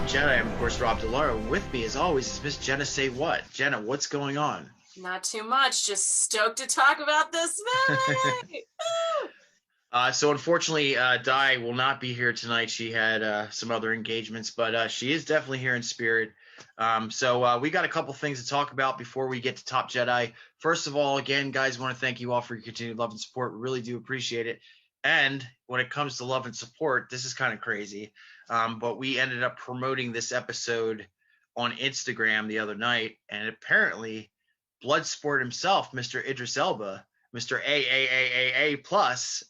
Pop Jedi. I'm, of course, Rob DiLauro. With me, as always, is Miss JennaSayWhat. Jenna, what's going on? Not too much. Just stoked to talk about this movie. So unfortunately, Di will not be here tonight. She had some other engagements, but she is definitely here in spirit. So we got a couple things to talk about before we get to Top Jedi. First of all, again, guys, want to thank you all for your continued love and support. We really do appreciate it. And when it comes to love and support, this is kind of crazy. But we ended up promoting this episode on Instagram the other night, and apparently Bloodsport himself, Mr. Idris Elba, Mr. A plus,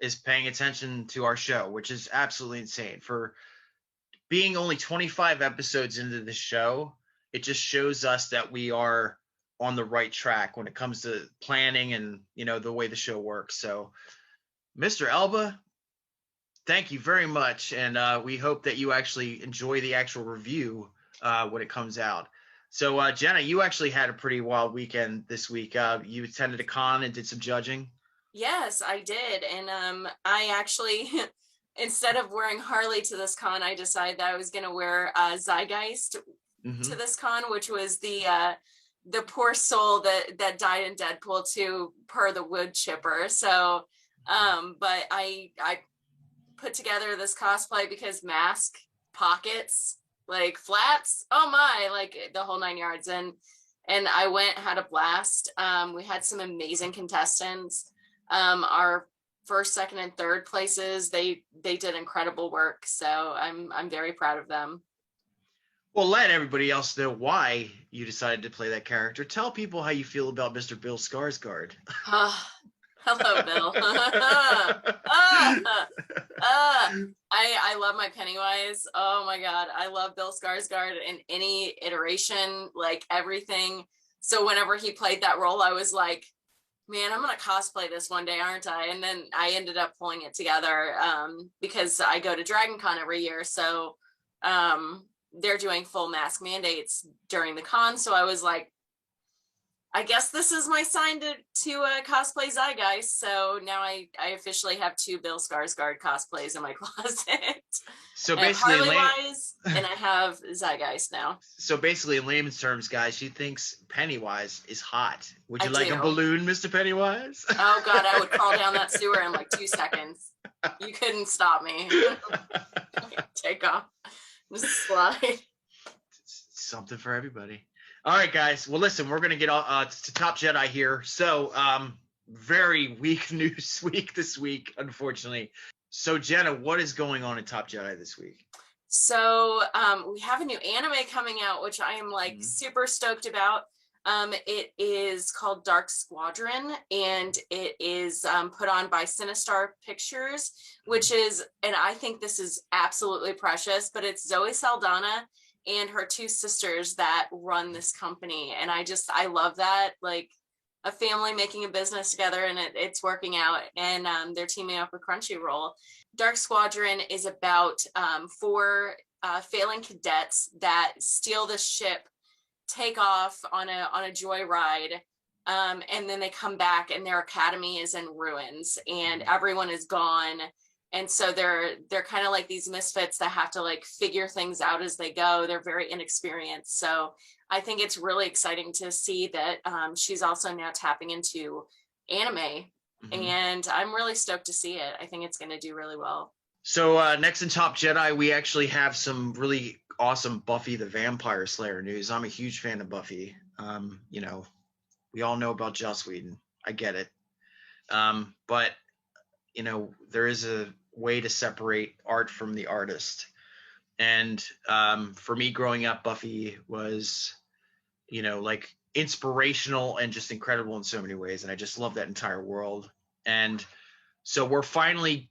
is paying attention to our show, which is absolutely insane. For being only 25 episodes into the show, it just shows us that we are on the right track when it comes to planning and, you know, the way the show works. So, Mr. Elba, thank you very much, and we hope that you actually enjoy the actual review when it comes out. So, Jenna, you actually had a pretty wild weekend this week. You attended a con and did some judging. Yes, I did. And I actually, instead of wearing Harley to this con, I decided that I was going to wear Zeitgeist to this con, which was the poor soul that died in Deadpool 2 per the wood chipper. So, but I put together this cosplay because mask, pockets, like flats, oh my, like the whole 9 yards. And I went, had a blast. We had some amazing contestants. Our first, second, and third places, they did incredible work. So I'm very proud of them. Well, let everybody else know why you decided to play that character. Tell people how you feel about Mr. Bill Skarsgård. Hello, Bill. I love my Pennywise. Oh my God. I love Bill Skarsgård in any iteration, like everything. So whenever he played that role, I was like, man, I'm going to cosplay this one day, aren't I? And then I ended up pulling it together because I go to Dragon Con every year. So they're doing full mask mandates during the con. So I was like, I guess this is my sign to cosplay Zeitgeist. So now I officially have 2 Bill Skarsgård cosplays in my closet. So I have basically, Harley-wise, and I have Zeitgeist now. So basically, in layman's terms, guys, she thinks Pennywise is hot. Would you like a do. balloon, Mr. Pennywise? Oh God, I would crawl down that sewer in like 2 seconds. You couldn't stop me. Take off. Just slide. Something for everybody. All right, guys. Well, listen, we're going to get to Top Jedi here. So, very weak news week this week, unfortunately. So, Jenna, what is going on in Top Jedi this week? So, we have a new anime coming out, which I am like super stoked about. It is called Dark Squadron, and it is put on by Sinistar Pictures, which is, and I think this is absolutely precious, but it's Zoe Saldana and her 2 sisters that run this company. And I love that, like a family making a business together, and it's working out, and they're teaming up with Crunchyroll. Dark Squadron is about 4 failing cadets that steal the ship, take off on a joyride, and then they come back and their academy is in ruins and everyone is gone. And so they're kind of like these misfits that have to like figure things out as they go. They're very inexperienced. So I think it's really exciting to see that she's also now tapping into anime. And I'm really stoked to see it. I think it's going to do really well. So next in Top Jedi, we actually have some really awesome Buffy the Vampire Slayer news. I'm a huge fan of Buffy. You know, we all know about Joss Whedon. I get it. But, you know, there is a way to separate art from the artist. And for me growing up, Buffy was, you know, like inspirational and just incredible in so many ways. And I just love that entire world. And so we're finally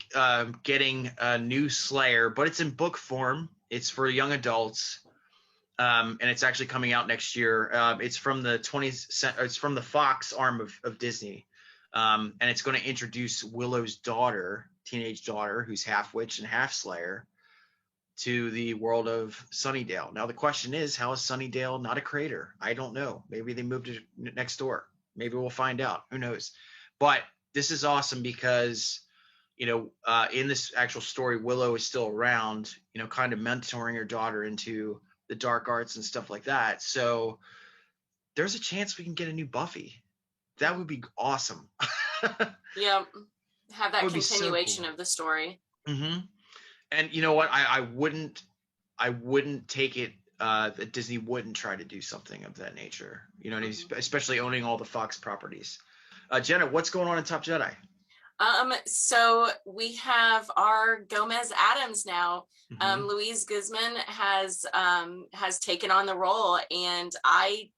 getting a new Slayer, but it's in book form. It's for young adults. And it's actually coming out next year. It's from the it's from the Fox arm of Disney. And it's going to introduce Willow's daughter, teenage daughter, who's half witch and half Slayer, to the world of Sunnydale. Now, the question is, how is Sunnydale not a crater? I don't know. Maybe they moved it next door. Maybe we'll find out. Who knows? But this is awesome because, in this actual story, Willow is still around, kind of mentoring her daughter into the dark arts and stuff like that. So there's a chance we can get a new Buffy. That would be awesome. Yeah, have that continuation so cool. of the story. Mm-hmm. And you know what? I wouldn't take it that Disney wouldn't try to do something of that nature. Especially owning all the Fox properties. Jenna, what's going on in Top Jedi? So we have our Gomez Adams now. Mm-hmm. Louise Guzman has taken on the role, and I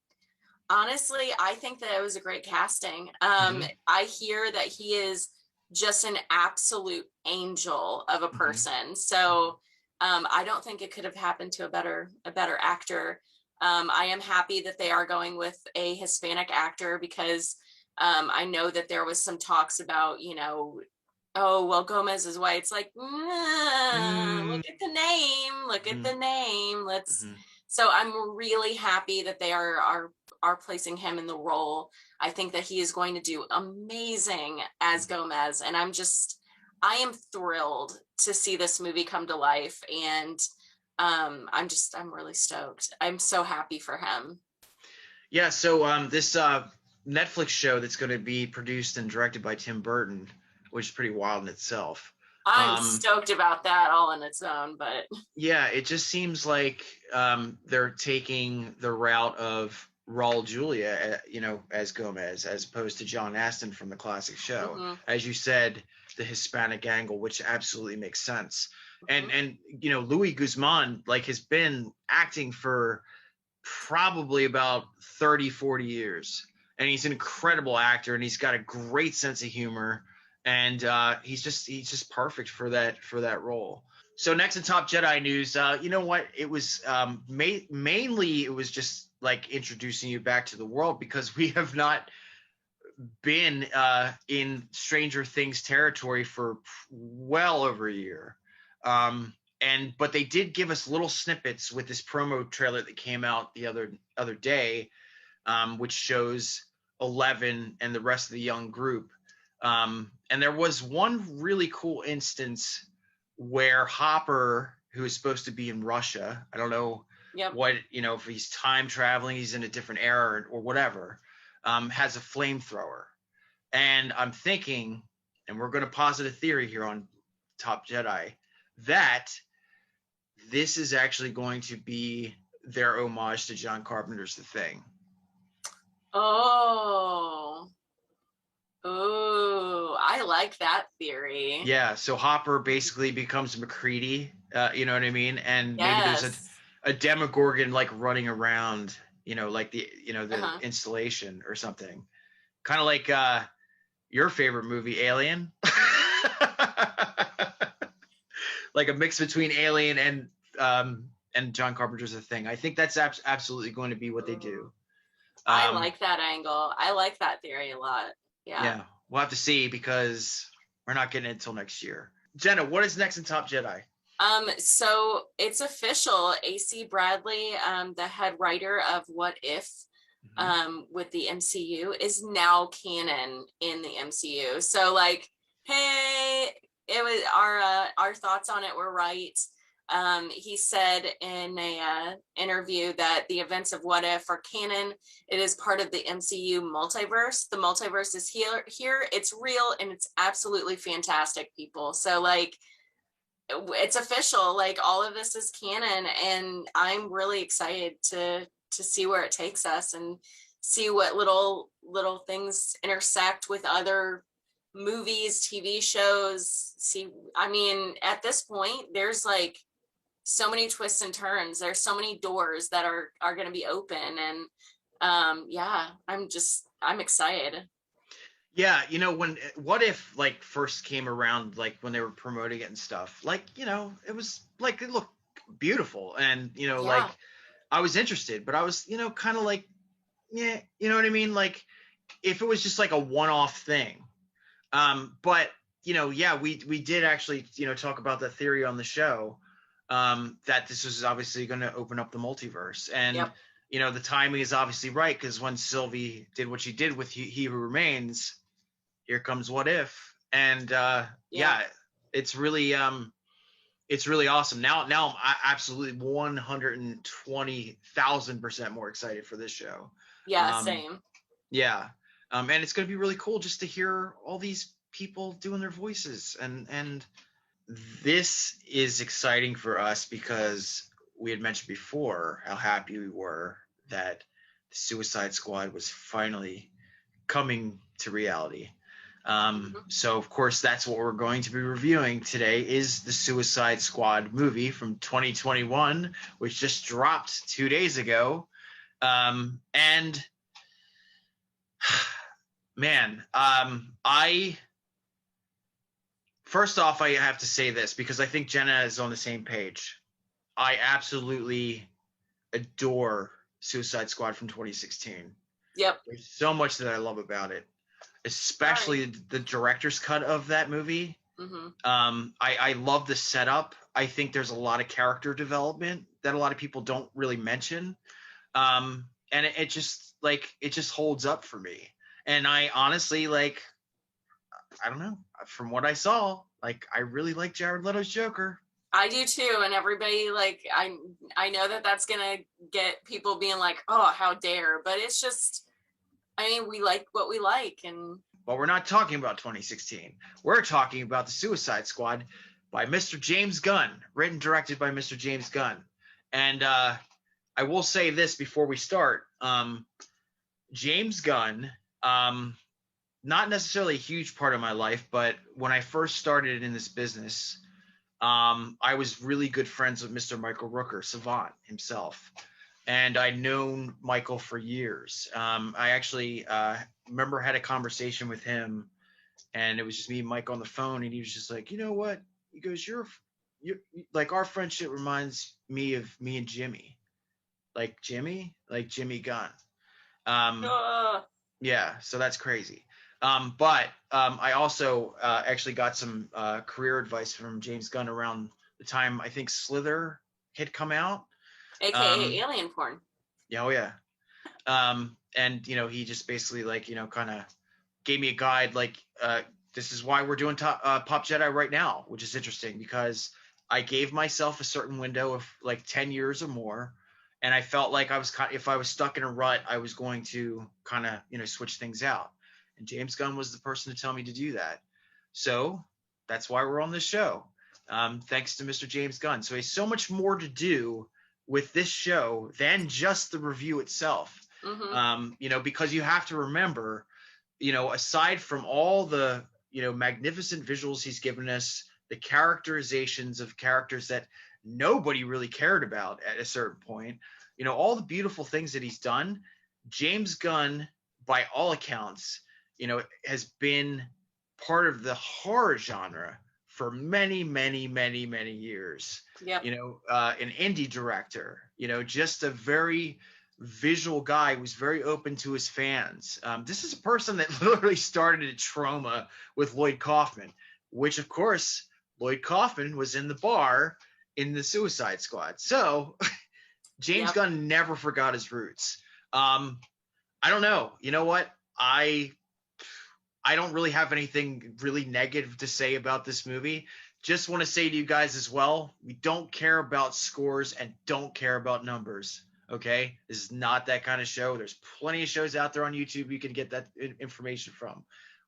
think that it was a great casting. I hear that he is just an absolute angel of a person. So I don't think it could have happened to a better actor. I am happy that they are going with a Hispanic actor, because I know that there was some talks about, oh, well, Gomez is white. It's like, look at the name. Let's. So I'm really happy that they are placing him in the role. I think that he is going to do amazing as Gomez, and I am thrilled to see this movie come to life, and I'm really stoked. I'm so happy for him. Yeah. So this Netflix show that's going to be produced and directed by Tim Burton, which is pretty wild in itself. I'm stoked about that all on its own, but yeah, it just seems like they're taking the route of Raul Julia, as Gomez, as opposed to John Astin from the classic show. As you said, the Hispanic angle, which absolutely makes sense. And Louis Guzman has been acting for probably about 30-40 years, and he's an incredible actor, and he's got a great sense of humor, and he's just perfect for that role. So next in Top Jedi news, you know what? It was mainly it was just introducing you back to the world, because we have not been in Stranger Things territory for well over a year. But they did give us little snippets with this promo trailer that came out the other day, which shows 11 and the rest of the young group. And there was one really cool instance where Hopper, who is supposed to be in Russia, I don't know what, if he's time traveling, he's in a different era or whatever, has a flamethrower. And I'm thinking, and we're going to posit a theory here on Top Jedi, that this is actually going to be their homage to John Carpenter's The Thing. Oh, I like that theory. Yeah, so Hopper basically becomes McCready, you know what I mean? And maybe there's a Demogorgon running around, the installation or something. Kind of like your favorite movie, Alien. Like a mix between Alien and John Carpenter's The Thing. I think that's absolutely going to be what they do. I like that angle. I like that theory a lot. Yeah. We'll have to see, because we're not getting it until next year. Jenna, what is next in Top Jedi? So it's official. AC Bradley, the head writer of What If, with the MCU, is now canon in the MCU. So hey, it was our thoughts on it were right. He said in a interview that the events of What If are canon. It is part of the MCU multiverse. The multiverse is here. It's real, and it's absolutely fantastic, people. So it's official. All of this is canon, and I'm really excited to see where it takes us and see what little things intersect with other movies, TV shows. At this point, there's so many twists and turns. There's so many doors that are going to be open, and I'm excited. Yeah, when What If first came around, when they were promoting it and stuff, it was it looked beautiful, and I was interested, but I was kind of yeah, you know what I mean, if it was just a one-off thing. But we did actually talk about that theory on the show, that this was obviously going to open up the multiverse, and the timing is obviously right, because when Sylvie did what she did with He Who Remains, here comes What If, And yeah, it's really awesome. Now I'm absolutely 120,000% more excited for this show. Yeah, same. Yeah. And it's going to be really cool just to hear all these people doing their voices. And this is exciting for us because we had mentioned before how happy we were that the Suicide Squad was finally coming to reality. So of course that's what we're going to be reviewing today is the Suicide Squad movie from 2021, which just dropped 2 days ago. And man, first off, I have to say this because I think Jenna is on the same page. I absolutely adore Suicide Squad from 2016. Yep. There's so much that I love about it, especially the director's cut of that movie. I love the setup. I think there's a lot of character development that a lot of people don't really mention. And it just holds up for me. And I honestly, like, I don't know, from what I saw, like, I really like Jared Leto's Joker. I do too, and everybody, like, I know that that's gonna get people being like, oh, how dare, but it's just, I mean, we like what we like. And but we're not talking about 2016. We're talking about the Suicide Squad by Mr. James Gunn, written and directed by Mr. James Gunn. And I will say this before we start. James Gunn, not necessarily a huge part of my life, but when I first started in this business, I was really good friends with Mr. Michael Rooker, Savant himself. And I'd known Michael for years. I actually remember I had a conversation with him, and it was just me and Mike on the phone, and he was just like, you know what? He goes, you're like, our friendship reminds me of me and Jimmy. Like Jimmy Gunn. Yeah, so that's crazy. But I also actually got some career advice from James Gunn around the time I think Slither had come out. AKA alien porn. Yeah, oh yeah. And he just basically, like, kind of gave me a guide, like, this is why we're doing Pop Jedi right now, which is interesting because I gave myself a certain window of like 10 years or more. And I felt like if I was stuck in a rut, I was going to kind of, switch things out. And James Gunn was the person to tell me to do that. So that's why we're on this show. Thanks to Mr. James Gunn. So he has so much more to do with this show than just the review itself. Because you have to remember, aside from all the, magnificent visuals he's given us, the characterizations of characters that nobody really cared about at a certain point, all the beautiful things that he's done, James Gunn, by all accounts, has been part of the horror genre for many, many, many, many years. Yep. An indie director, just a very visual guy who's very open to his fans. This is a person that literally started at Trauma with Lloyd Kaufman, which, of course, Lloyd Kaufman was in the bar in the Suicide Squad. So James Gunn never forgot his roots. I don't know. You know what? I don't really have anything really negative to say about this movie. Just want to say to you guys as well, we don't care about scores and don't care about numbers. Okay? This is not that kind of show. There's plenty of shows out there on YouTube you can get that information from.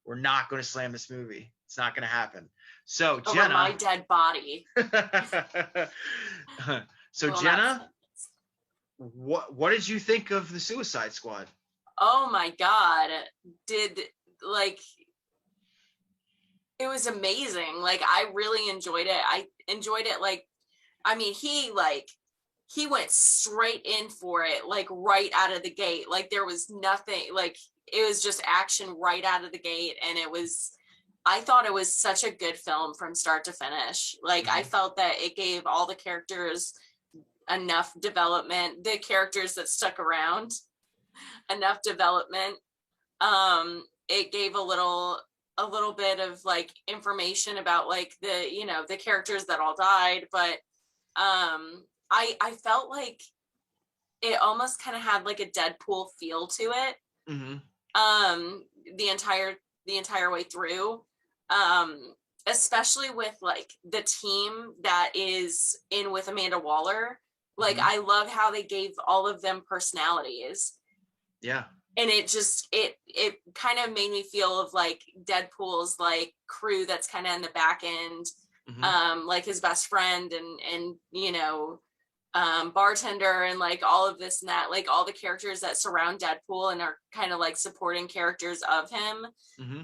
We're not going to slam this movie. It's not going to happen. So, over Jenna, my dead body. So, well, Jenna, what did you think of the Suicide Squad? Oh my God. It was amazing. Like, I really enjoyed it. I enjoyed it. Like, I mean, he went straight in for it, like, right out of the gate. Like, there was nothing, like, it was just action right out of the gate. And I thought it was such a good film from start to finish. Like, I felt that it gave all the characters enough development, the characters that stuck around, enough development. It gave a little bit of, like, information about, like, the characters that all died, but I felt like it almost kind of had like a Deadpool feel to it. The entire way through. especially with like the team that is in with Amanda Waller. Like, Mm-hmm. I love how they gave all of them personalities. Yeah. And it just it kind of made me feel of like Deadpool's like crew that's kind of in the back end, like his best friend and you know, bartender and like all of this and that, like all the characters that surround Deadpool and are kind of like supporting characters of him.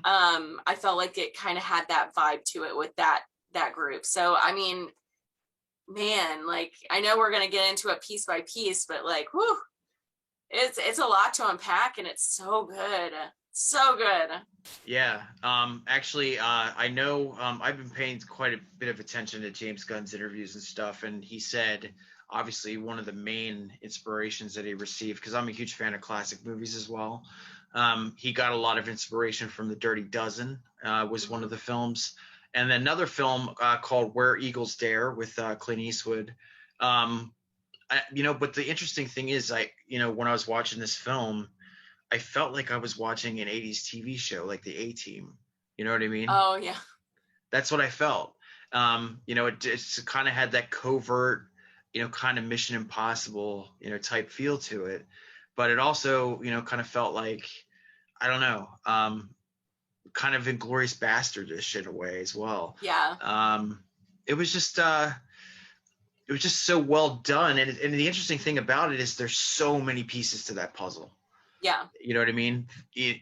I felt like it kind of had that vibe to it with that group. So I mean, man, like I know we're gonna get into it piece by piece, but like, whew, it's a lot to unpack, and it's so good, so good. Yeah. Actually, I know I've been paying quite a bit of attention to James Gunn's interviews and stuff, and he said obviously one of the main inspirations that he received, because I'm a huge fan of classic movies as well. He got a lot of inspiration from The Dirty Dozen, was one of the films, and then another film called Where Eagles Dare with Clint Eastwood. But the interesting thing is, when I was watching this film, I felt like I was watching an 80s TV show, like the A-Team. You know what I mean? Oh yeah. That's what I felt. It kind of had that covert, kind of Mission Impossible, type feel to it. But it also, kind of felt like, I don't know, kind of Inglourious Bastard-ish in a way as well. Yeah. It was just so well done. And the interesting thing about it is there's so many pieces to that puzzle. Yeah. You know what I mean?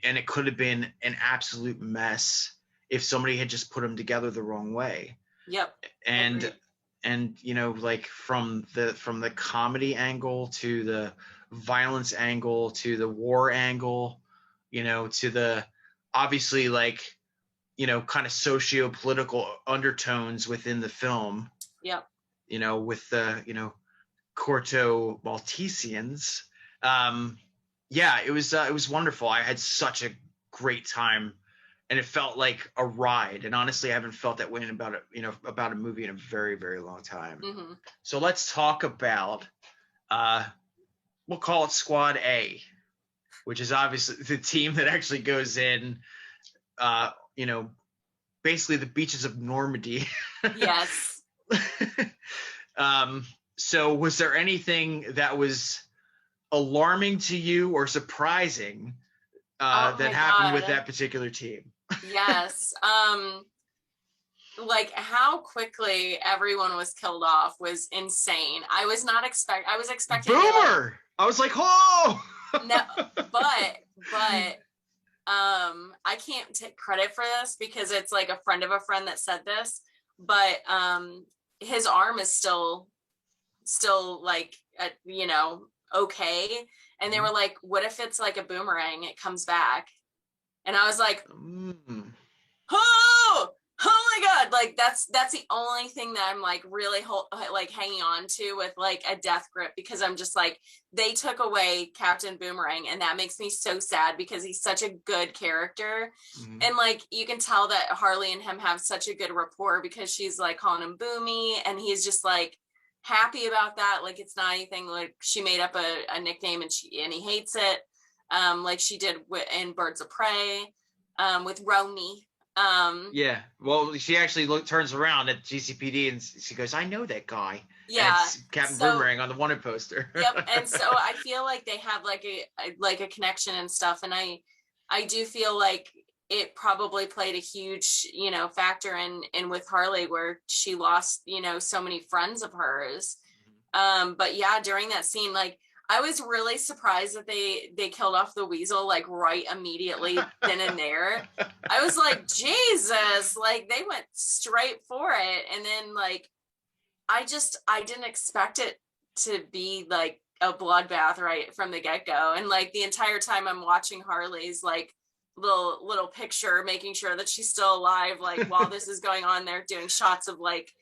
And it could have been an absolute mess if somebody had just put them together the wrong way. Yep. And like from the comedy angle to the violence angle to the war angle, to the obviously like, kind of socio-political undertones within the film. Yep. With the, Corto Maltesians. Yeah, it was wonderful. I had such a great time, and it felt like a ride. And honestly, I haven't felt that way about a movie in a very, very long time. Mm-hmm. So let's talk about, we'll call it Squad A, which is obviously the team that actually goes in, basically the beaches of Normandy. Yes. So was there anything that was alarming to you or surprising that happened with that particular team? Yes. Like how quickly everyone was killed off was insane. I was expecting Boomer. I was like, oh no, but I can't take credit for this because it's like a friend of a friend that said this, but his arm is still like okay, and they were like, what if it's like a boomerang, it comes back? And I was like, oh my god, like that's the only thing that I'm like really like hanging on to with like a death grip, because I'm just like, they took away Captain Boomerang, and that makes me so sad because he's such a good character. And like you can tell that Harley and him have such a good rapport because she's like calling him Boomy, and he's just like happy about that. Like it's not anything like she made up a nickname and he hates it, like she did in Birds of Prey, with Romy. Yeah, well, she actually turns around at GCPD and she goes, I know that guy. Yeah, and it's Captain Boomerang on the wanted poster. Yep. And so I feel like they have like a connection and stuff, and I do feel like it probably played a huge factor in with Harley, where she lost so many friends of hers. But yeah, during that scene, like I was really surprised that they killed off the Weasel like right immediately then and there. I was like, Jesus, like they went straight for it. And then like I didn't expect it to be like a bloodbath right from the get-go. And like the entire time I'm watching Harley's like little picture, making sure that she's still alive, like while this is going on, they're doing shots of like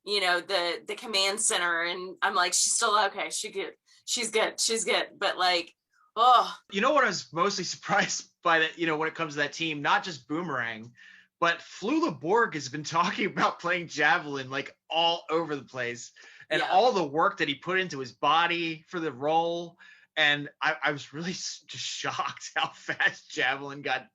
the command center, and I'm like, she's still okay, she's good. But like, oh, what I was mostly surprised by that, when it comes to that team, not just Boomerang, but Flula Borg has been talking about playing Javelin like all over the place, and all the work that he put into his body for the role. And I was really just shocked how fast Javelin got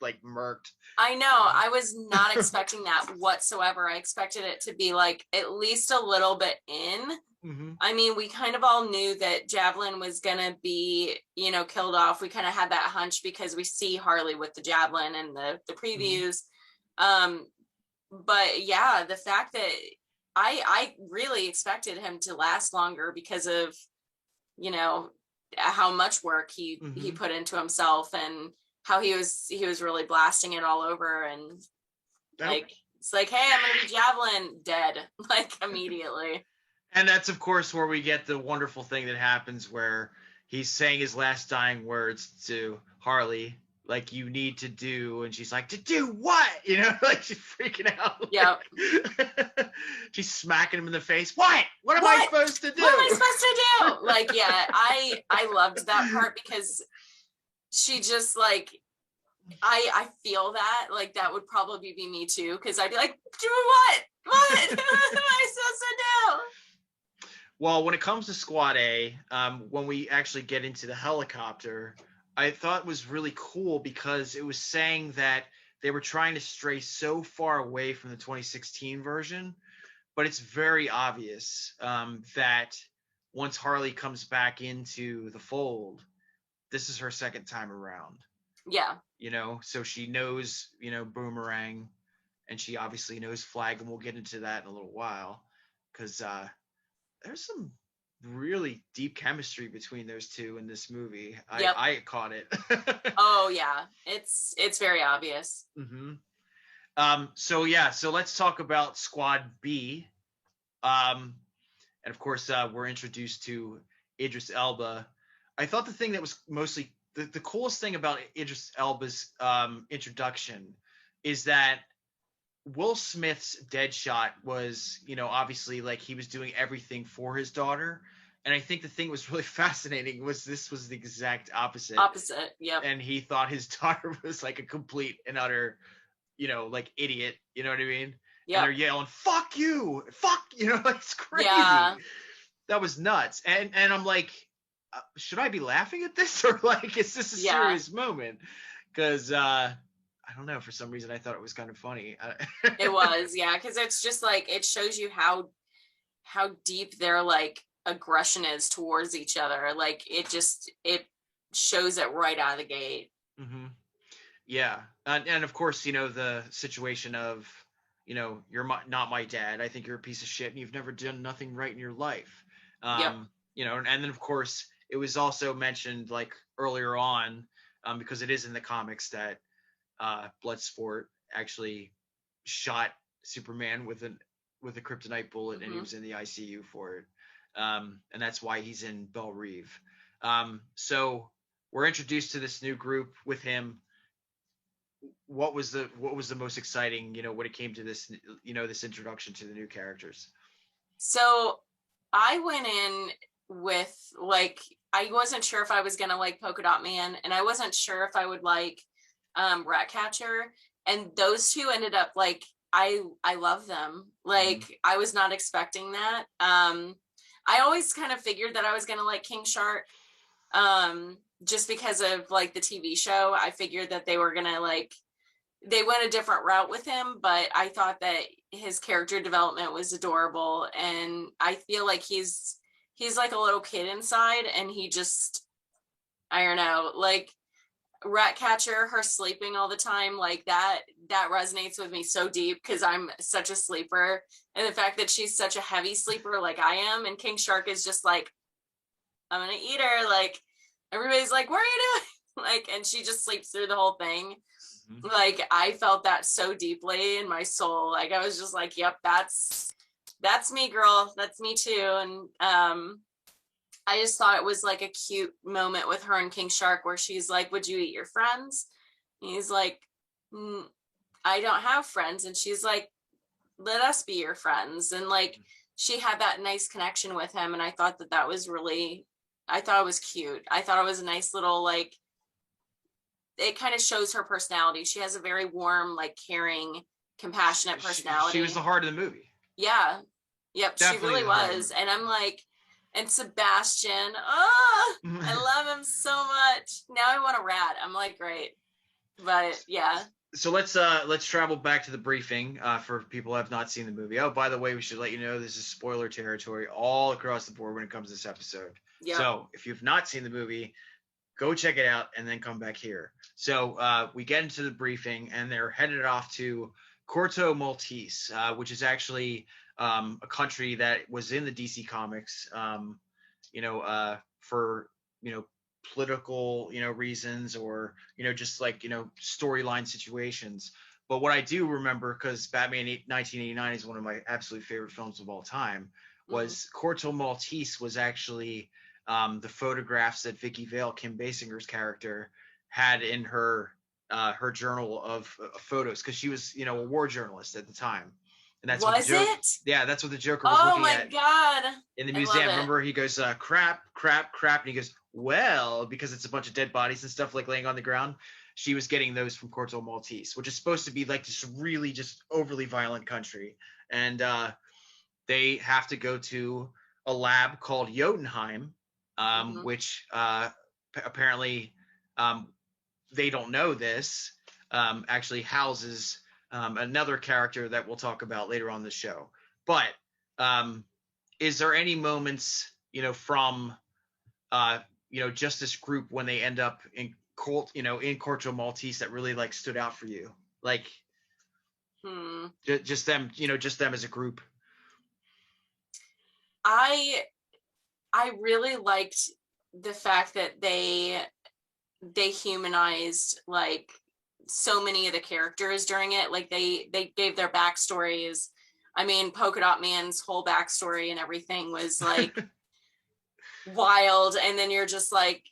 like murked. I know. I was not expecting that whatsoever. I expected it to be like at least a little bit in. Mm-hmm. I mean, we kind of all knew that Javelin was going to be, you know, killed off. We kind of had that hunch because we see Harley with the Javelin and the previews. Mm-hmm. But yeah, the fact that I really expected him to last longer because of, you know, how much work he put into himself and how he was really blasting it all over. And like, it's like, hey, I'm going to be Javelin, dead, like immediately. And that's, of course, where we get the wonderful thing that happens where he's saying his last dying words to Harley, like, you need to do, and she's like, to do what? You know, like, she's freaking out. Yeah. She's smacking him in the face. What am I supposed to do? What am I supposed to do? Like, yeah, I loved that part because she just, like, I feel that, like, that would probably be me too, because I'd be like, do what? What am I supposed to do? Well, when it comes to Squad A, when we actually get into the helicopter, I thought it was really cool because it was saying that they were trying to stray so far away from the 2016 version, but it's very obvious that once Harley comes back into the fold, this is her second time around. Yeah. You know, so she knows, you know, Boomerang, and she obviously knows Flag, and we'll get into that in a little while because there's some really deep chemistry between those two in this movie. Yep. I caught it. Oh yeah, it's very obvious. Mm-hmm. So let's talk about Squad B. And of course, we're introduced to Idris Elba. I thought the thing that was mostly the coolest thing about Idris Elba's introduction is that Will Smith's Deadshot was, you know, obviously like he was doing everything for his daughter. And I think the thing was really fascinating was this was the exact opposite. Yep. And he thought his daughter was like a complete and utter, you know, like idiot. You know what I mean? Yeah. And they're yelling, "Fuck you! Fuck!" You know, like it's crazy. Yeah. That was nuts. And I'm like, should I be laughing at this or like is this a serious moment? Because I don't know. For some reason, I thought it was kind of funny. It was, yeah, because it's just like it shows you how deep their like aggression is towards each other. Like it shows it right out of the gate. Mm-hmm. Yeah, and of course, you know the situation of, you know, you're not my dad. I think you're a piece of shit, and you've never done nothing right in your life. Yep. You know, and then of course it was also mentioned like earlier on, because it is in the comics that. Bloodsport actually shot Superman with a kryptonite bullet, and he was in the ICU for it, and that's why he's in Belle Reve. So we're introduced to this new group with him. What was the most exciting, you know, when it came to this, you know, this introduction to the new characters? So I went in with like I wasn't sure if I was gonna like Polka Dot Man, and I wasn't sure if I would like Ratcatcher, and those two ended up like I love them. Like I was not expecting that. I always kind of figured that I was gonna like King Shark, just because of like the TV show. I figured that they were gonna like they went a different route with him, but I thought that his character development was adorable, and I feel like he's like a little kid inside, and he just I don't know, like Ratcatcher, her sleeping all the time, like that resonates with me so deep because I'm such a sleeper, and the fact that she's such a heavy sleeper like I am, and King Shark is just like, I'm gonna eat her, like everybody's like, what are you doing? Like, and she just sleeps through the whole thing. Mm-hmm. Like I felt that so deeply in my soul. Like I was just like, yep, that's me, girl, that's me too. And I just thought it was like a cute moment with her and King Shark where she's like, would you eat your friends? And he's like, I don't have friends. And she's like, let us be your friends. And like, she had that nice connection with him. And I thought that was really, I thought it was cute. I thought it was a nice little, like, it kind of shows her personality. She has a very warm, like caring, compassionate personality. She was the heart of the movie. Yeah. Yep. Definitely she really was. And I'm like, And Sebastian, oh, I love him so much. Now I want a rat. I'm like, great. But yeah. So let's travel back to the briefing for people who have not seen the movie. Oh, by the way, we should let you know this is spoiler territory all across the board when it comes to this episode. Yep. So if you've not seen the movie, go check it out and then come back here. So we get into the briefing and they're headed off to Corto Maltese, which is actually a country that was in the DC comics, for, political, reasons or, just like, storyline situations. But what I do remember, because Batman 1989 is one of my absolute favorite films of all time, was Corto Maltese was actually the photographs that Vicky Vale, Kim Basinger's character, had in her journal of photos, because she was, a war journalist at the time. And that's was it? Yeah, that's what the Joker was looking at. Oh my God. In the museum. Remember, he goes, crap, and he goes, well, because it's a bunch of dead bodies and stuff like laying on the ground. She was getting those from Corto Maltese, which is supposed to be like this really just overly violent country. And they have to go to a lab called Jotunheim, which apparently they don't know this, actually houses another character that we'll talk about later on the show. But is there any moments, from, just this group when they end up in Corto Maltese that really like stood out for you? Like, just them, just them as a group. I really liked the fact that they humanized like so many of the characters during it. Like they gave their backstories. I mean, Polka Dot Man's whole backstory and everything was like wild. And then you're just like,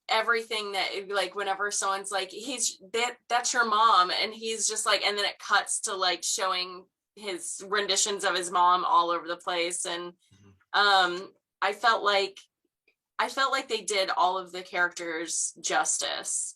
everything that, like, whenever someone's like, that's your mom, and he's just like, and then it cuts to like showing his renditions of his mom all over the place. And I felt like they did all of the characters justice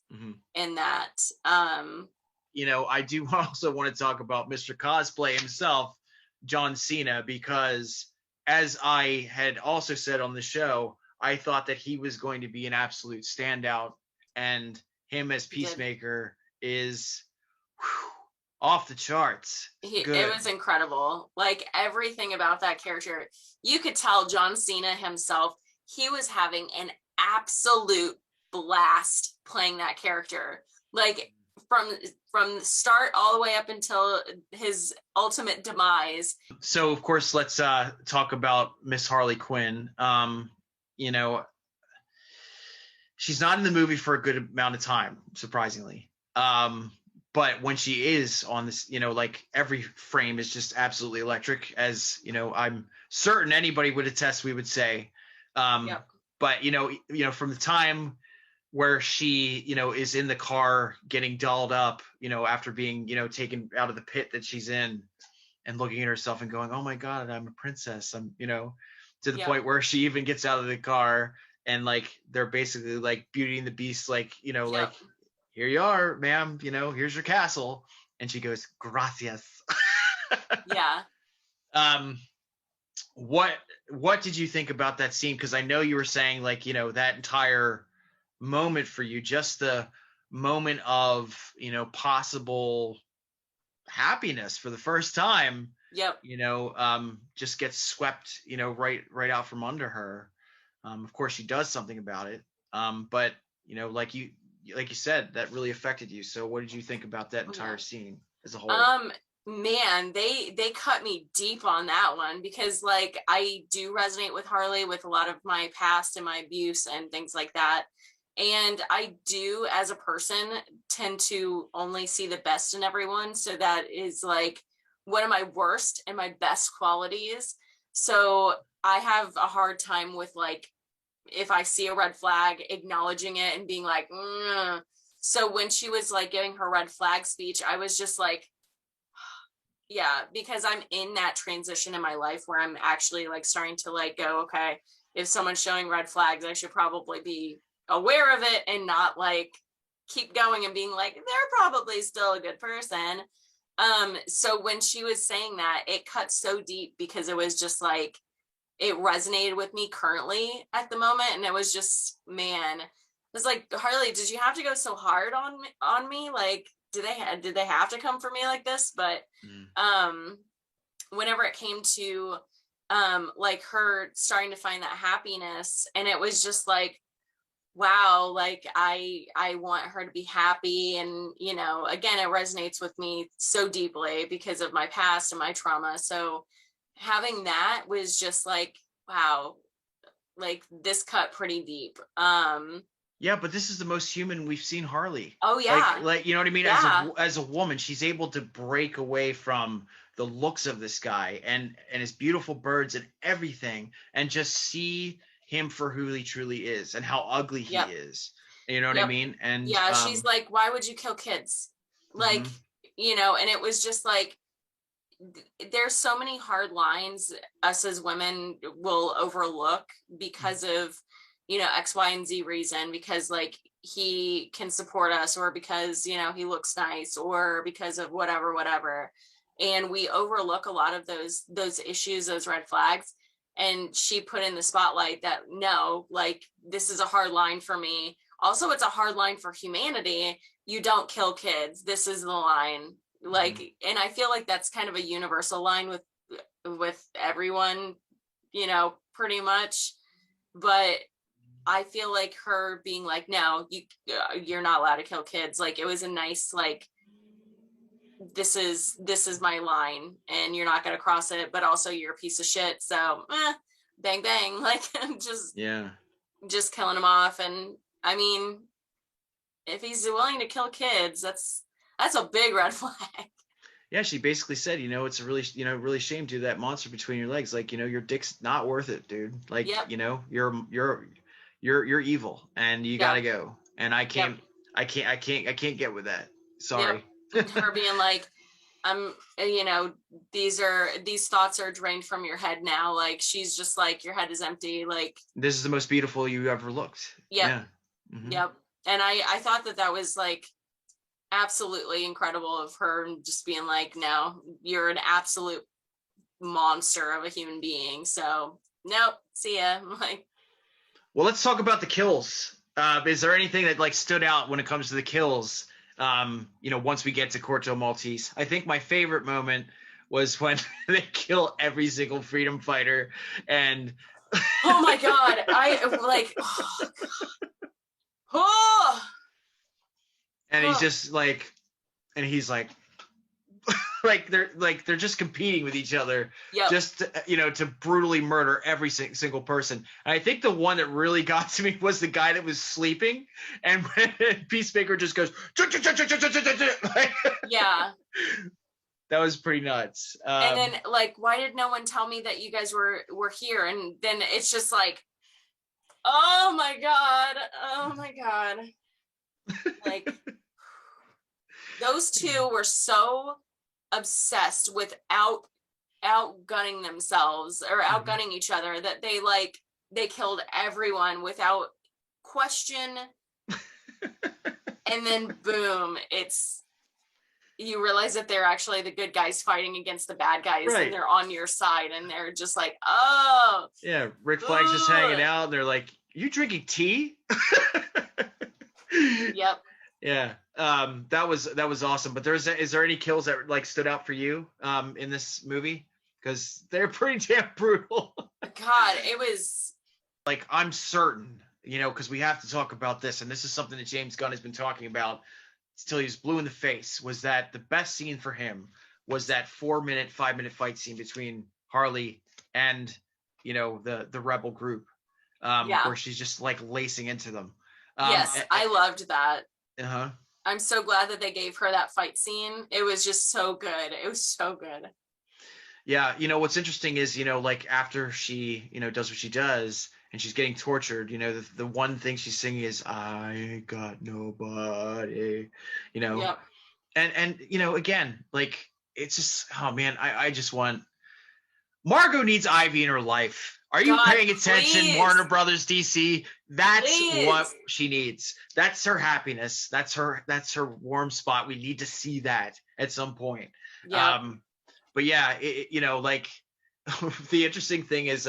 in that. I do also want to talk about Mr. Cosplay himself, John Cena, because as I had also said on the show, I thought that he was going to be an absolute standout, and him as Peacemaker is off the charts. It was incredible. Like everything about that character, you could tell John Cena himself, he was having an absolute blast playing that character. Like from the start all the way up until his ultimate demise. So of course, let's talk about Miss Harley Quinn. She's not in the movie for a good amount of time, surprisingly. But when she is on this, like every frame is just absolutely electric, as I'm certain anybody would attest, we would say. Yep. But from the time where she is in the car getting dolled up, after being taken out of the pit that she's in, and looking at herself and going, oh my God, I'm a princess. I'm to the point where she even gets out of the car and like they're basically like Beauty and the Beast, like like, here you are, ma'am, here's your castle, and she goes, gracias. Yeah. What did you think about that scene? Because I know you were saying like that entire moment for you, just the moment of possible happiness for the first time. Yep. Just gets swept right out from under her. Of course she does something about it, but like you said, that really affected you. So what did you think about that entire scene as a whole? Man, they cut me deep on that one, because like I do resonate with Harley with a lot of my past and my abuse and things like that. And I do, as a person, tend to only see the best in everyone. So that is like one of my worst and my best qualities. So I have a hard time with like, if I see a red flag, acknowledging it and being like, So when she was like giving her red flag speech, I was just like, yeah, because I'm in that transition in my life where I'm actually like starting to like go, okay, if someone's showing red flags, I should probably be aware of it and not like keep going and being like, they're probably still a good person. So when she was saying that, it cut so deep, because it was just like, it resonated with me currently at the moment. And it was just, man, it's like, Harley, did you have to go so hard on me? Like, did they have to come for me like this? But whenever it came to like her starting to find that happiness, and it was just like, wow, like I want her to be happy. And, you know, again, it resonates with me so deeply because of my past and my trauma. So having that was just like, wow, like this cut pretty deep. Yeah, but this is the most human we've seen Harley. Oh yeah. Like you know what I mean? Yeah. As a woman, she's able to break away from the looks of this guy and his beautiful birds and everything, and just see him for who he truly is and how ugly he is. You know what I mean? And yeah, she's like, why would you kill kids? Like, you know, and it was just like, there's so many hard lines us as women will overlook because of, you know, X, Y, and Z reason, because like he can support us, or because, you know, he looks nice, or because of whatever. And we overlook a lot of those issues, those red flags. And she put in the spotlight that, no, like, this is a hard line for me. Also, it's a hard line for humanity. You don't kill kids. This is the line. Like, and I feel like that's kind of a universal line with everyone, you know, pretty much. But I feel like her being like, no, you're not allowed to kill kids. Like, it was a nice, like, this is my line and you're not going to cross it, but also you're a piece of shit. So bang, bang, like just killing him off. And I mean, if he's willing to kill kids, that's a big red flag. Yeah, she basically said, you know, it's a really, you know, really shame to that monster between your legs. Like, you know, your dick's not worth it, dude. Like, you know, you're evil and you gotta go. And I can't get with that. Sorry. Her being like, you know, these thoughts are drained from your head now. Like, she's just like, your head is empty. Like, this is the most beautiful you ever looked. Yeah. Yep. And I thought that was like absolutely incredible of her just being like, no, you're an absolute monster of a human being. So nope, see ya. Like, well, let's talk about the kills. Is there anything that like stood out when it comes to the kills? You know, once we get to Corto Maltese, I think my favorite moment was when they kill every single freedom fighter, and oh my god, I like, oh, and he's just like, and he's like, they're just competing with each other, just to, you know, to brutally murder every single person. And I think the one that really got to me was the guy that was sleeping, and when Peacemaker just goes, yeah, that was pretty nuts. And then like, why did no one tell me that you guys were here? And then it's just like, oh my god, like those two were so obsessed with outgunning themselves or outgunning each other that they killed everyone without question. And then boom, you realize that they're actually the good guys fighting against the bad guys, and they're on your side, and they're just like, oh yeah, Rick Flags just hanging out, and they're like, you drinking tea? Yep. Yeah. That was awesome. But is there any kills that like stood out for you in this movie? Because they're pretty damn brutal. God, it was like, I'm certain, you know, because we have to talk about this, and this is something that James Gunn has been talking about till he was blue in the face, was that the best scene for him was that 5-minute fight scene between Harley and, you know, the rebel group, where she's just like lacing into them. Yes, I loved that. Uh-huh. I'm so glad that they gave her that fight scene. It was just so good. It was so good. Yeah, you know, what's interesting is, you know, like after she, you know, does what she does and she's getting tortured, you know, the one thing she's singing is, I ain't got nobody, you know. Yep. And you know, again, like, it's just, oh man, I just want, Margot needs Ivy in her life. Are you paying attention, please? Warner Brothers, DC? That's what she needs. That's her happiness. That's her warm spot. We need to see that at some point. Yeah. But yeah, you know, like the interesting thing is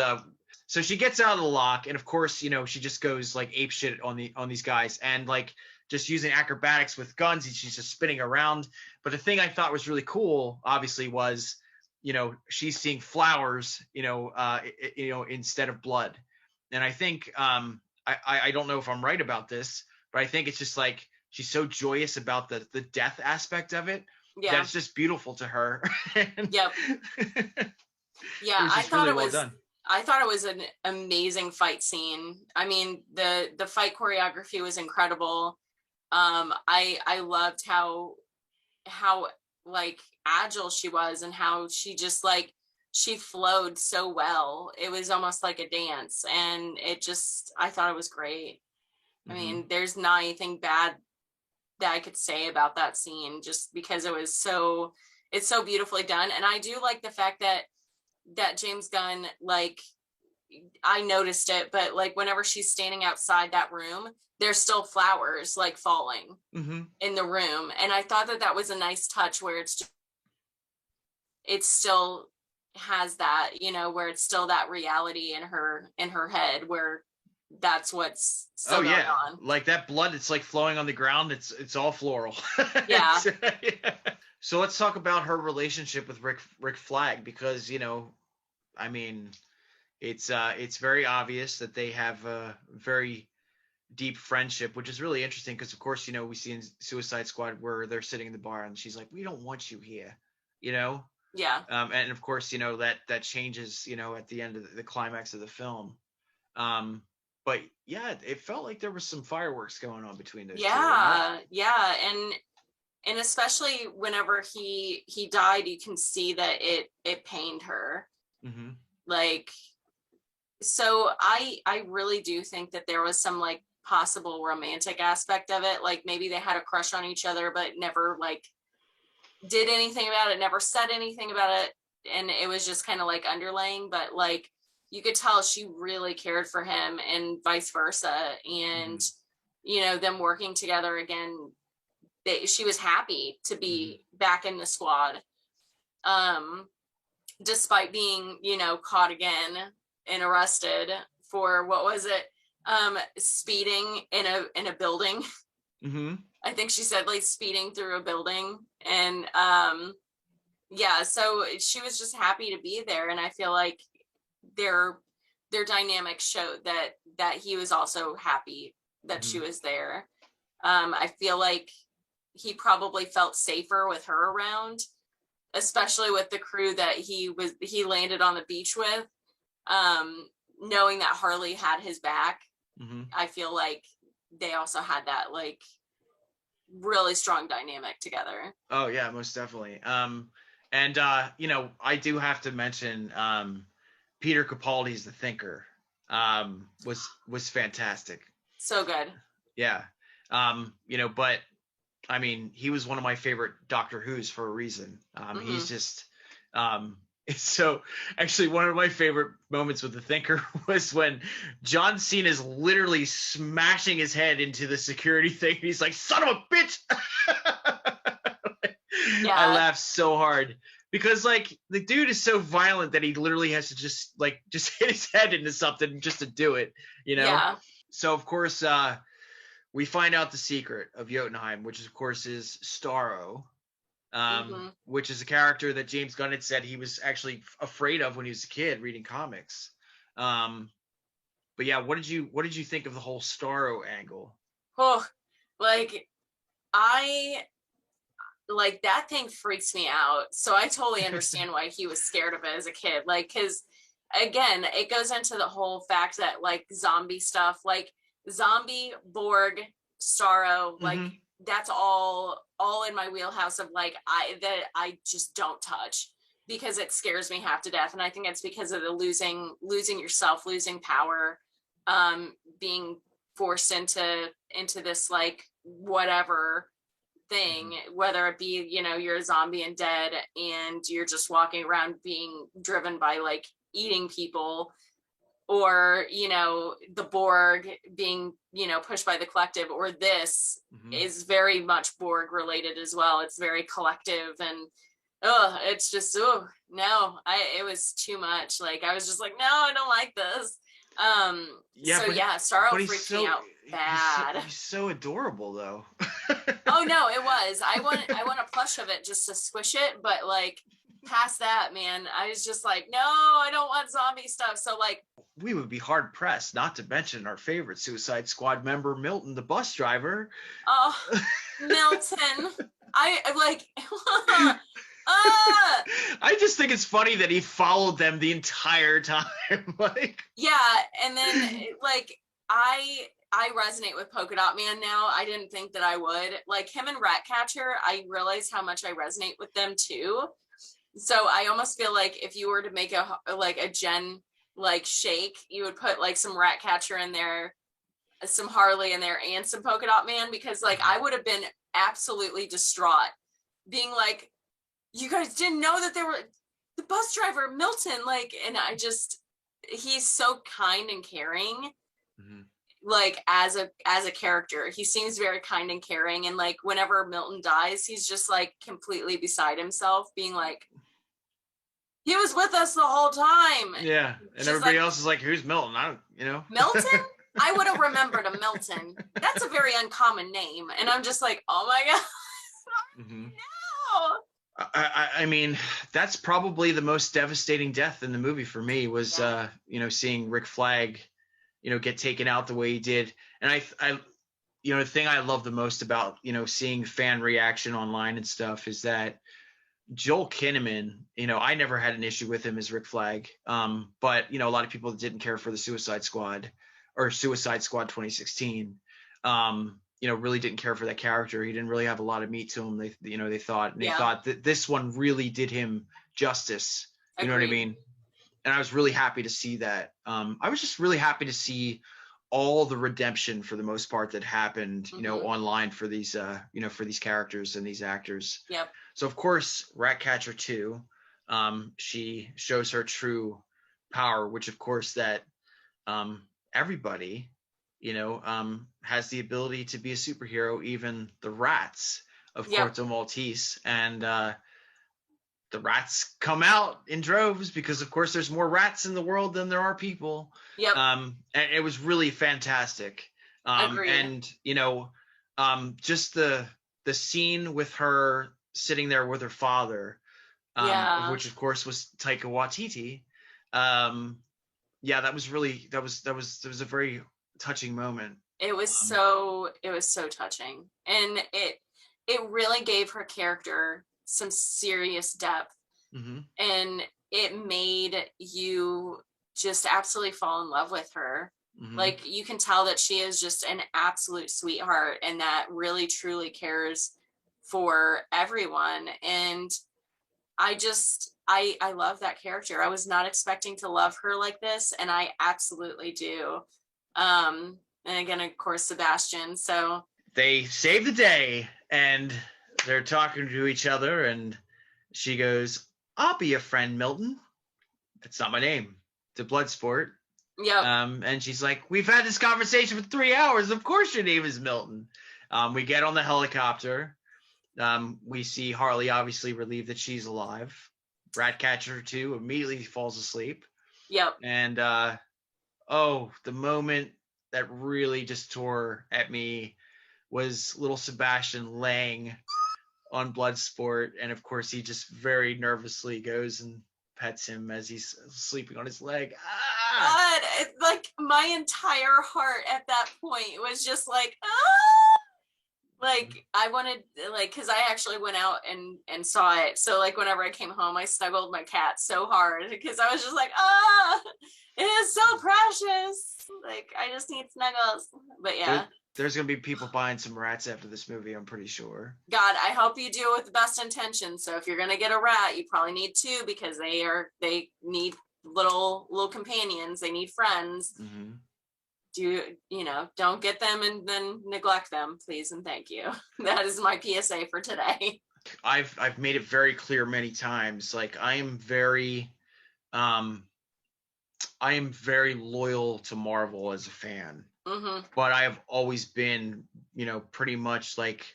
So she gets out of the lock, and of course, you know, she just goes like ape shit on these guys, and like just using acrobatics with guns, and she's just spinning around. But the thing I thought was really cool, obviously, was, you know, she's seeing flowers, instead of blood. And I think I don't know if I'm right about this, but I think it's just like she's so joyous about the death aspect of it. Yeah. That's just beautiful to her. Yep. Yeah, I thought it was done. I thought it was an amazing fight scene. I mean, the fight choreography was incredible. I loved how like agile she was, and how she just like she flowed so well. It was almost like a dance, and I thought it was great. I mean, there's not anything bad that I could say about that scene, just because it's so beautifully done. And I do like the fact that James Gunn, like, I noticed it, but like whenever she's standing outside that room, there's still flowers like falling in the room. And I thought that was a nice touch, where it still has that, you know, where it's still that reality in her head, where that's what's still going on. Like that blood, it's like flowing on the ground. It's all floral. Yeah. Yeah. So let's talk about her relationship with Rick Flag, because, you know, I mean, it's very obvious that they have a very deep friendship, which is really interesting, because of course, you know, we see in Suicide Squad where they're sitting in the bar and she's like, "We don't want you here," you know. Yeah. And of course, you know, that changes, you know, at the end of the climax of the film. But yeah, it felt like there was some fireworks going on between those two. Yeah, and especially whenever he died, you can see that it pained her. Like, so I really do think that there was some like possible romantic aspect of it. Like maybe they had a crush on each other, but never like did anything about it, never said anything about it, and it was just kind of like underlaying. But like you could tell she really cared for him, and vice versa. And you know, them working together again, she was happy to be back in the squad, despite being, you know, caught again and arrested for, what was it, speeding in a building. I think she said like speeding through a building. And yeah, so she was just happy to be there, and I feel like their dynamic showed that he was also happy that she was there. I feel like he probably felt safer with her around, especially with the crew that he landed on the beach with, knowing that Harley had his back. I feel like they also had that like really strong dynamic together. Oh yeah, most definitely. And you know, I do have to mention Peter Capaldi's The Thinker was fantastic. So good. Yeah. You know, but I mean, he was one of my favorite Doctor Who's for a reason. He's just so actually one of my favorite moments with The Thinker was when John Cena is literally smashing his head into the security thing. He's like, "Son of a bitch." Yeah. I laughed so hard, because like the dude is so violent that he literally has to just hit his head into something just to do it, you know? Yeah. So of course, we find out the secret of Jotunheim, which of course is Starro, which is a character that James Gunn had said he was actually afraid of when he was a kid reading comics. But yeah, what did you think of the whole Starro angle? Oh, like that thing freaks me out. So I totally understand why he was scared of it as a kid. Like, because again, it goes into the whole fact that like zombie stuff, like zombie, Borg, Starro, like that's all in my wheelhouse of like I just don't touch, because it scares me half to death. And I think it's because of the losing yourself, losing power, being forced into this like whatever thing, whether it be, you know, you're a zombie and dead and you're just walking around being driven by like eating people, or, you know, the Borg being, you know, pushed by the collective, or this is very much Borg related as well. It's very collective, and it's just, no, it was too much. Like, I was just like, no, I don't like this. Yeah, So but yeah, Starro he's freaked so me out bad. he's so adorable though. Oh no, it was. I want a plush of it just to squish it, but like past that, man, I was just like, no, I don't want zombie stuff. So like We would be hard pressed not to mention our favorite Suicide Squad member, Milton, the bus driver. oh, Milton. I like uh I just think it's funny that he followed them the entire time. Like, yeah, and then like I resonate with Polka Dot Man now. I didn't think that I would. Like him and Ratcatcher, I realize how much I resonate with them too. So I almost feel like if you were to make a Jen like shake, you would put like some Ratcatcher in there, some Harley in there, and some Polka Dot Man, because like I would have been absolutely distraught, being like, you guys didn't know that there were the bus driver Milton, like, and I just he's so kind and caring. mm-hmm. Like as a character, he seems very kind and caring, and like whenever Milton dies, he's just like completely beside himself, being like, he was with us the whole time. Yeah, and just everybody like, else is like, "Who's Milton?" I don't, Milton? I would have remembered a Milton. That's a very uncommon name, and I'm just like, oh my god, mm-hmm. no. I mean, that's probably the most devastating death in the movie for me was, seeing Rick Flag, get taken out the way he did. And I, the thing I love the most about, seeing fan reaction online and stuff is that Joel Kinnaman, I never had an issue with him as Rick Flag. But, a lot of people didn't care for the Suicide Squad or Suicide Squad 2016. Really didn't care for that character. He didn't really have a lot of meat to him. They thought that this one really did him justice. You know what I mean? And I was really happy to see that. I was just really happy to see all the redemption for the most part that happened, online for these, for these characters and these actors. Yep. So of course, Ratcatcher 2, she shows her true power, which of course that everybody, has the ability to be a superhero, even the rats of Corto Maltese. And the rats come out in droves because, of course, there's more rats in the world than there are people. Yep. And it was really fantastic. Agreed. And, just the scene with her sitting there with her father, which, of course, was Taika Waititi. That was a very touching moment. It was so touching, and it really gave her character some serious depth, and it made you just absolutely fall in love with her. Like you can tell that she is just an absolute sweetheart and that really truly cares for everyone. And I love that character. I was not expecting to love her like this, and I absolutely do. And again, of course, Sebastian. So they save the day, and they're talking to each other, and she goes, "I'll be a friend, Milton." That's not my name. To Bloodsport. Yeah. And she's like, "We've had this conversation for 3 hours. Of course your name is Milton." We get on the helicopter. We see Harley obviously relieved that she's alive. Ratcatcher 2 immediately falls asleep. Yep. And the moment that really just tore at me was little Sebastian laying on Bloodsport, and of course he just very nervously goes and pets him as he's sleeping on his leg. God, like my entire heart at that point was just like, ah! Like I wanted, like, because I actually went out and saw it. So like whenever I came home, I snuggled my cat so hard because I was just like, it is so precious. Like I just need snuggles. But yeah. There's gonna be people buying some rats after this movie, I'm pretty sure. God, I hope you do it with the best intentions. So if you're gonna get a rat, you probably need two because they need little companions. They need friends. Don't get them and then neglect them, please and thank you. That is my PSA for today. I've made it very clear many times. Like I am very loyal to Marvel as a fan. But I have always been, pretty much like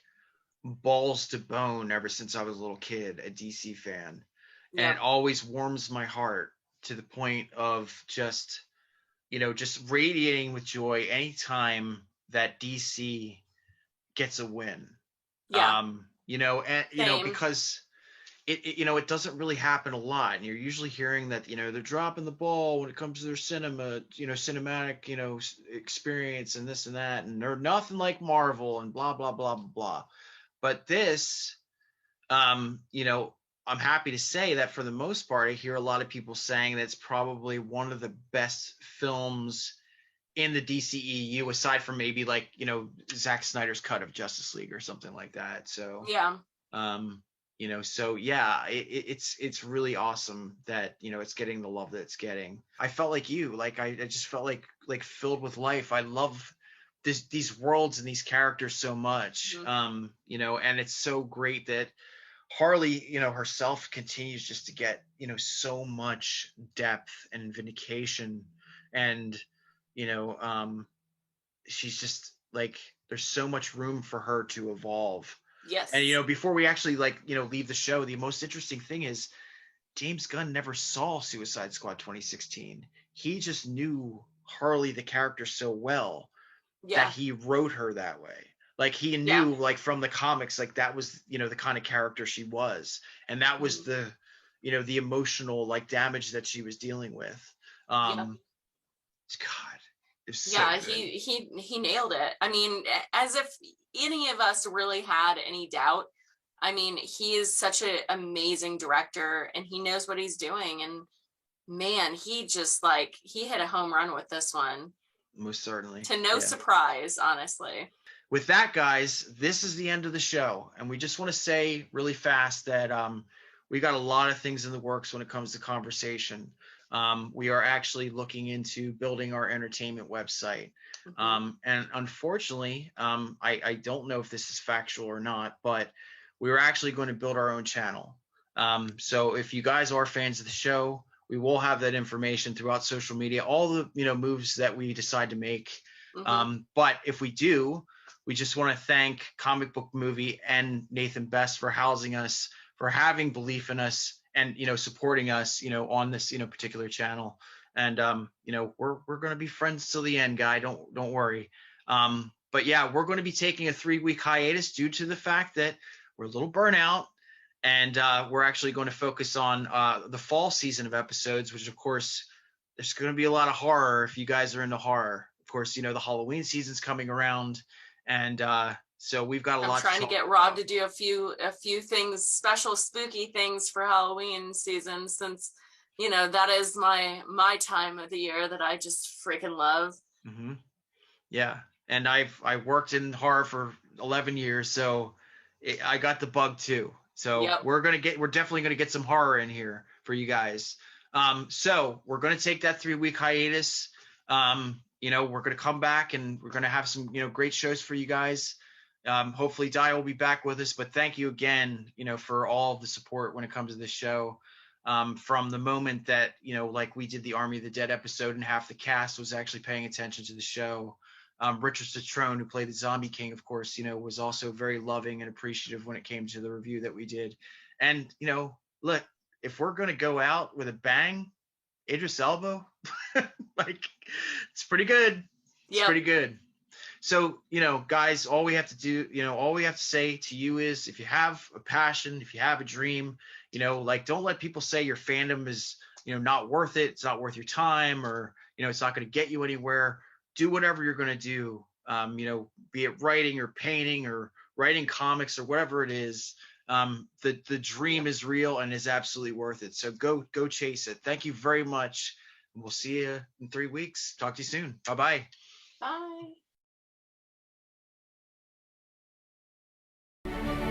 balls to bone ever since I was a little kid, a DC fan. Yep. And it always warms my heart to the point of just just radiating with joy anytime that DC gets a win. Yeah. And Same. because it doesn't really happen a lot, and you're usually hearing that they're dropping the ball when it comes to their cinematic experience and this and that, and they're nothing like Marvel and blah blah blah blah blah. But this, I'm happy to say that for the most part, I hear a lot of people saying that it's probably one of the best films in the DCEU, aside from maybe like Zack Snyder's cut of Justice League or something like that. So Yeah. so yeah, it's really awesome that it's getting the love that it's getting. I felt like I just felt like filled with life. I love these worlds and these characters so much. Mm-hmm. And it's so great that Harley, herself continues just to get, so much depth and vindication. And, she's just like, there's so much room for her to evolve. And, Yes. before we actually leave the show, the most interesting thing is James Gunn never saw Suicide Squad 2016. He just knew Harley, the character, so well that Yeah. he wrote her that way. Like he Yeah. knew from the comics, that was, the kind of character she was. And that was Mm-hmm. the emotional damage that she was dealing with. Yeah. God, it's so Yeah, good. he nailed it. I mean, as if any of us really had any doubt. I mean, he is such an amazing director and he knows what he's doing. And man, he just he hit a home run with this one. Most certainly. To no Yeah. surprise, honestly. With that, guys, this is the end of the show. And we just want to say really fast that we got a lot of things in the works when it comes to conversation. We are actually looking into building our entertainment website. Mm-hmm. And unfortunately, I don't know if this is factual or not, but we were actually going to build our own channel. So if you guys are fans of the show, we will have that information throughout social media, all the moves that we decide to make. Mm-hmm. But if we do, we just want to thank Comic Book Movie and Nathan Best for housing us, for having belief in us, and supporting us on this particular channel. And we're going to be friends till the end, guy. Don't worry. But yeah, we're going to be taking a 3-week hiatus due to the fact that we're a little burnout, and we're actually going to focus on the fall season of episodes, which of course there's going to be a lot of horror if you guys are into horror. Of course, the Halloween season's coming around, and so we've got a lot. I'm trying to get Rob to do a few things, special spooky things for Halloween season, since that is my time of the year that I just freaking love. Mm-hmm. Yeah, and I worked in horror for 11 years, so I got the bug too. So Yep. we're definitely gonna get some horror in here for you guys. So we're gonna take that 3-week hiatus. We're gonna come back and we're gonna have some great shows for you guys. Hopefully Di will be back with us, but thank you again, for all of the support when it comes to this show. From the moment that, we did the Army of the Dead episode and half the cast was actually paying attention to the show. Richard Citrone, who played the Zombie King, of course, was also very loving and appreciative when it came to the review that we did. And, look, if we're going to go out with a bang, Idris Elba, it's pretty good. It's pretty good. So, guys, all we have to do, all we have to say to you is, if you have a passion, if you have a dream, don't let people say your fandom is, not worth it. It's not worth your time, or, it's not going to get you anywhere. Do whatever you're going to do, be it writing or painting or writing comics or whatever it is. The dream is real and is absolutely worth it. So go chase it. Thank you very much. We'll see you in 3 weeks. Talk to you soon. Bye-bye. Bye.